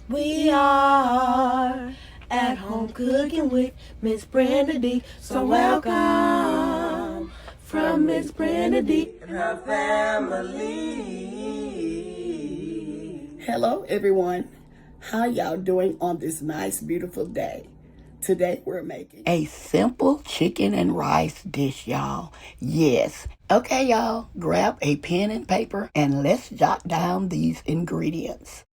We are at home cooking with Miss Brenda D. So welcome from Miss Brenda D and her family. Hello, everyone. How y'all doing on this nice, beautiful day? Today we're making a simple chicken and rice dish, y'all. Yes. Okay, y'all, grab a pen and paper and let's jot down these ingredients.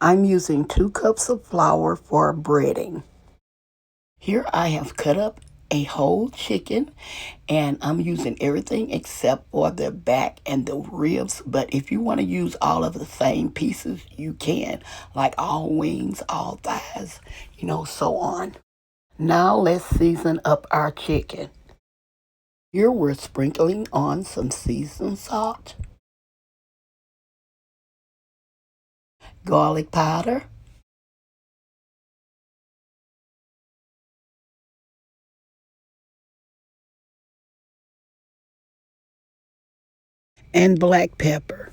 I'm using 2 cups of flour for breading. Here I have cut up a whole chicken, and I'm using everything except for the back and the ribs. But if you want to use all of the same pieces, you can, like all wings, all thighs, so on. Now let's season up our chicken. Here we're sprinkling on some seasoned salt, garlic powder, and black pepper.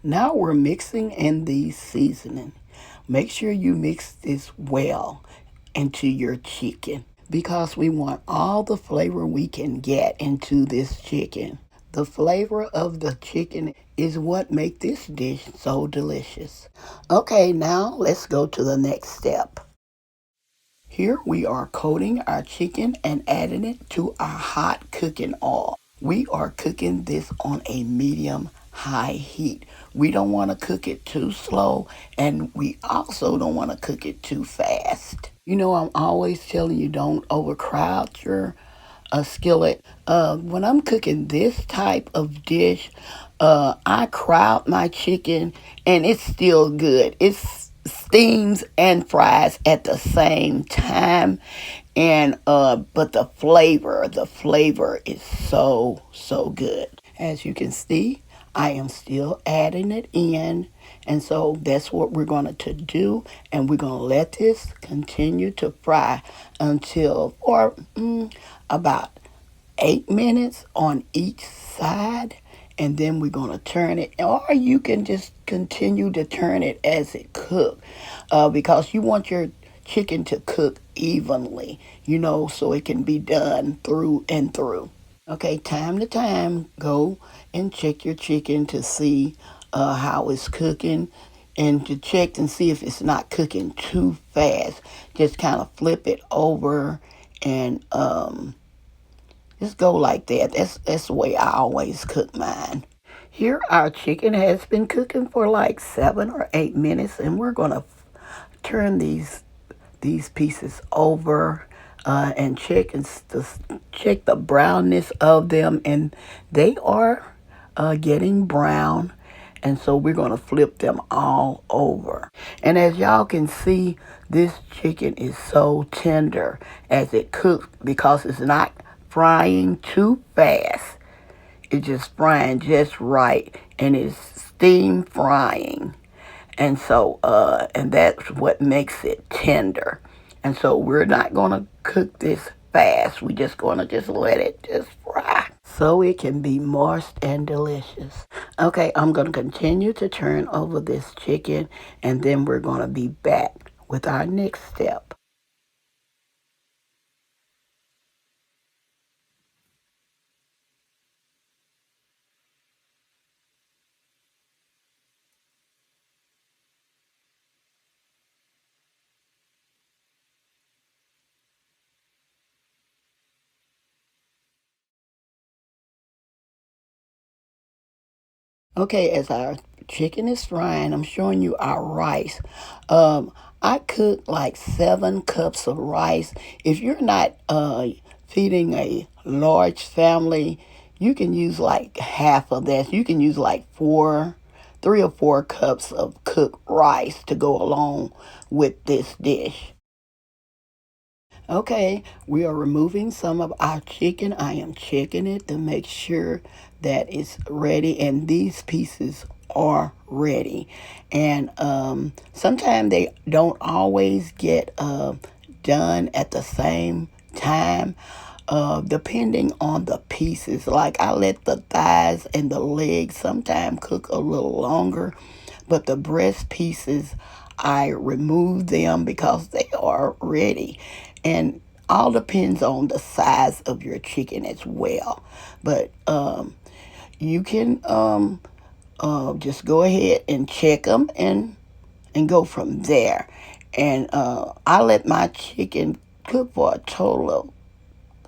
Now we're mixing in the seasoning. Make sure you mix this well into your chicken because we want all the flavor we can get into this chicken. The flavor of the chicken is what makes this dish so delicious. Okay, now let's go to the next step. Here we are coating our chicken and adding it to our hot cooking oil. We are cooking this on a medium high heat. We don't want to cook it too slow, and we also don't want to cook it too fast. I'm always telling you, don't overcrowd your skillet. When I'm cooking this type of dish, I crowd my chicken and it's still good. It steams and fries at the same time. And but the flavor is so good. As you can see, I am still adding it in. And so that's what we're going to do. And we're going to let this continue to fry until for about 8 minutes on each side. And then we're going to turn it. Or you can just continue to turn it as it cooks. Because you want your chicken to cook evenly, so it can be done through and through. Okay, time to time, go and check your chicken to see how it's cooking and to check and see if it's not cooking too fast. Just kind of flip it over and just go like that. That's the way I always cook mine. Here our chicken has been cooking for like 7 or 8 minutes, and we're going to turn these pieces over and check the brownness of them, and they are getting brown. And so we're going to flip them all over. And as y'all can see, this chicken is so tender as it cooks because it's not frying too fast. It's just frying just right, and it's steam frying. And so, and that's what makes it tender. And so we're not going to cook this fast. We're just going to just let it just fry so it can be moist and delicious. Okay, I'm going to continue to turn over this chicken, and then we're going to be back with our next step. Okay, as our chicken is frying, I'm showing you our rice. I cook like 7 cups of rice. If you're not feeding a large family, you can use like half of that. You can use like 3 or 4 cups of cooked rice to go along with this dish. Okay, we are removing some of our chicken. I am checking it to make sure that it's ready, and these pieces are ready. And sometimes they don't always get done at the same time. depending on the pieces. Like I let the thighs and the legs sometimes cook a little longer, but the breast pieces, I remove them because they are ready. And all depends on the size of your chicken as well. But you can just go ahead and check them and go from there. And I let my chicken cook for a total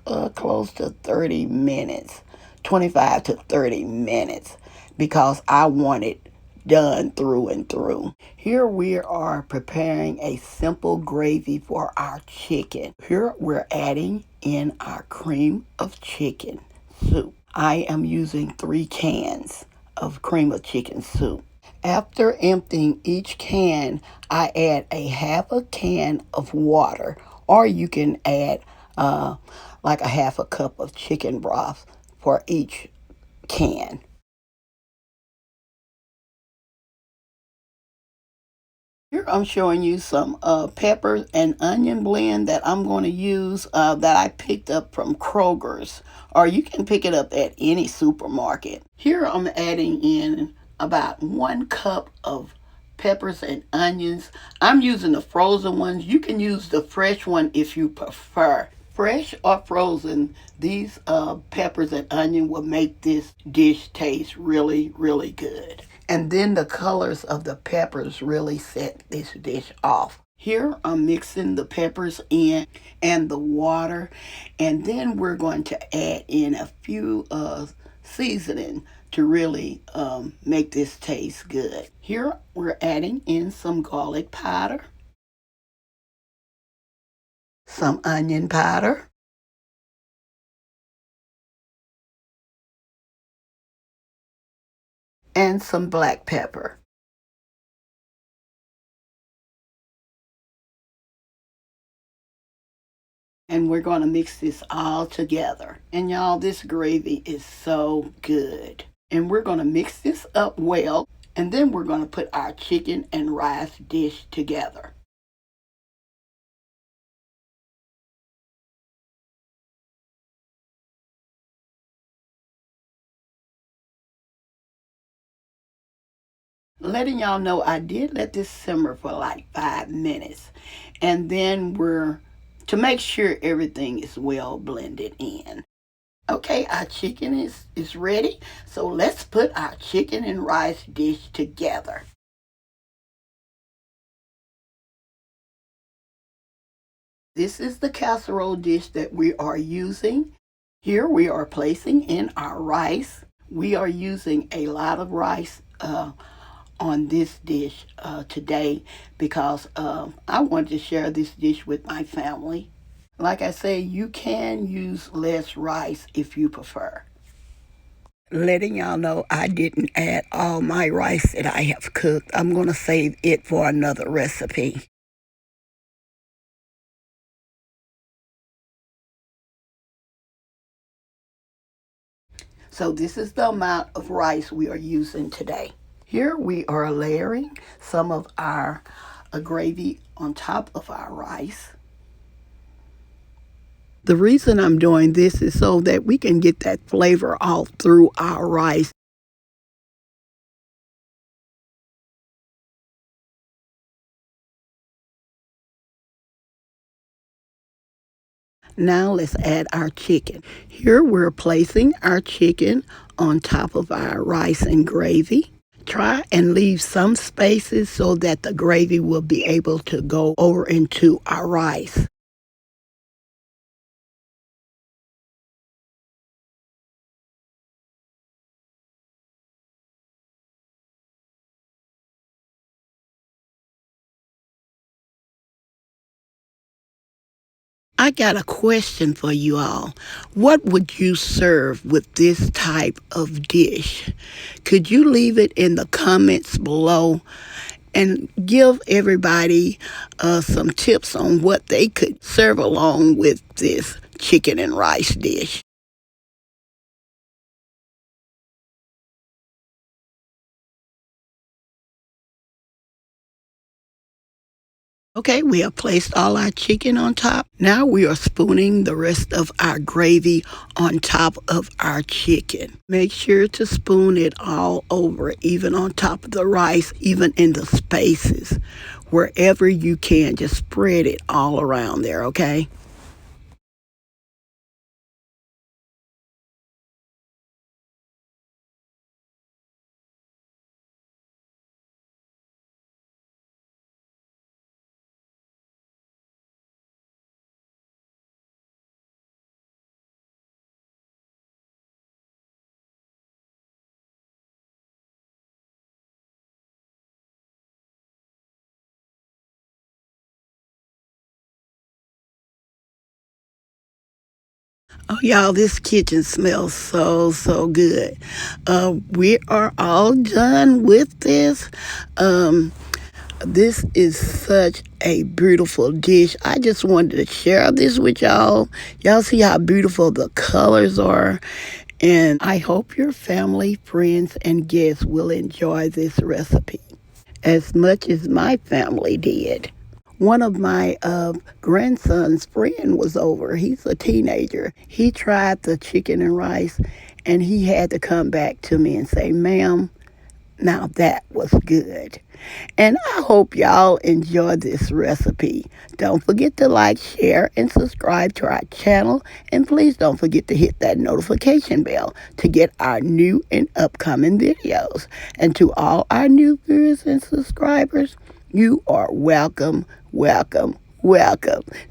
of close to 30 minutes, 25 to 30 minutes, because I want it done through and through. Here we are preparing a simple gravy for our chicken. Here we're adding in our cream of chicken soup. I am using 3 cans of cream of chicken soup. After emptying each can, I add a half a can of water, or you can add like a half a cup of chicken broth for each can. Here I'm showing you some pepper and onion blend that I'm going to use that I picked up from Kroger's, or you can pick it up at any supermarket. Here I'm adding in about 1 cup of peppers and onions. I'm using the frozen ones. You can use the fresh one if you prefer. Fresh or frozen, these peppers and onion will make this dish taste really, really good. And then the colors of the peppers really set this dish off. Here I'm mixing the peppers in and the water, and then we're going to add in a few seasoning to really make this taste good. Here we're adding in some garlic powder, some onion powder, and some black pepper. And we're going to mix this all together. And y'all, this gravy is so good. And we're going to mix this up well, and then we're going to put our chicken and rice dish together. Letting y'all know I did let this simmer for like 5 minutes. And then to make sure everything is well blended in. Okay, our chicken is ready. So let's put our chicken and rice dish together. This is the casserole dish that we are using. Here we are placing in our rice. We are using a lot of rice on this dish today because I wanted to share this dish with my family. Like I say, you can use less rice if you prefer. Letting y'all know I didn't add all my rice that I have cooked. I'm going to save it for another recipe. So this is the amount of rice we are using today. Here we are layering some of our gravy on top of our rice. The reason I'm doing this is so that we can get that flavor all through our rice. Now let's add our chicken. Here we're placing our chicken on top of our rice and gravy. Try and leave some spaces so that the gravy will be able to go over into our rice. I got a question for you all. What would you serve with this type of dish? Could you leave it in the comments below and give everybody some tips on what they could serve along with this chicken and rice dish? Okay, we have placed all our chicken on top. Now we are spooning the rest of our gravy on top of our chicken. Make sure to spoon it all over, even on top of the rice, even in the spaces. Wherever you can, just spread it all around there, okay? Oh, y'all, this kitchen smells so good. We are all done with this. This is such a beautiful dish. I just wanted to share this with y'all. Y'all see how beautiful the colors are. And I hope your family, friends, and guests will enjoy this recipe as much as my family did. One of my grandson's friend was over. He's a teenager. He tried the chicken and rice, and he had to come back to me and say, "Ma'am, now that was good." And I hope y'all enjoy this recipe. Don't forget to like, share, and subscribe to our channel. And please don't forget to hit that notification bell to get our new and upcoming videos. And to all our new viewers and subscribers, you are welcome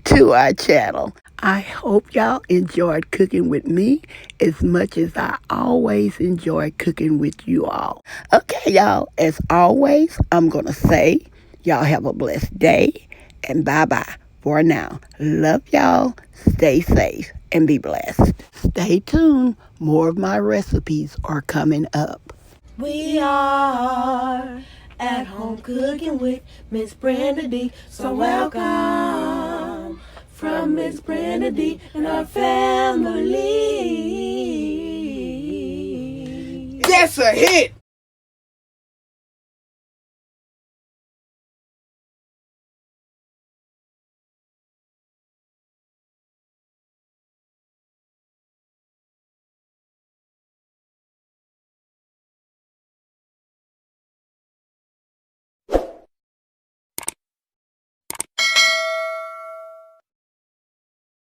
to our channel. I hope y'all enjoyed cooking with me as much as I always enjoy cooking with you all. Okay, y'all, as always, I'm going to say y'all have a blessed day and bye-bye for now. Love y'all. Stay safe and be blessed. Stay tuned. More of my recipes are coming up. We are at home cooking with Miss Brenda D. So welcome from Miss Brenda D and her family. That's a hit.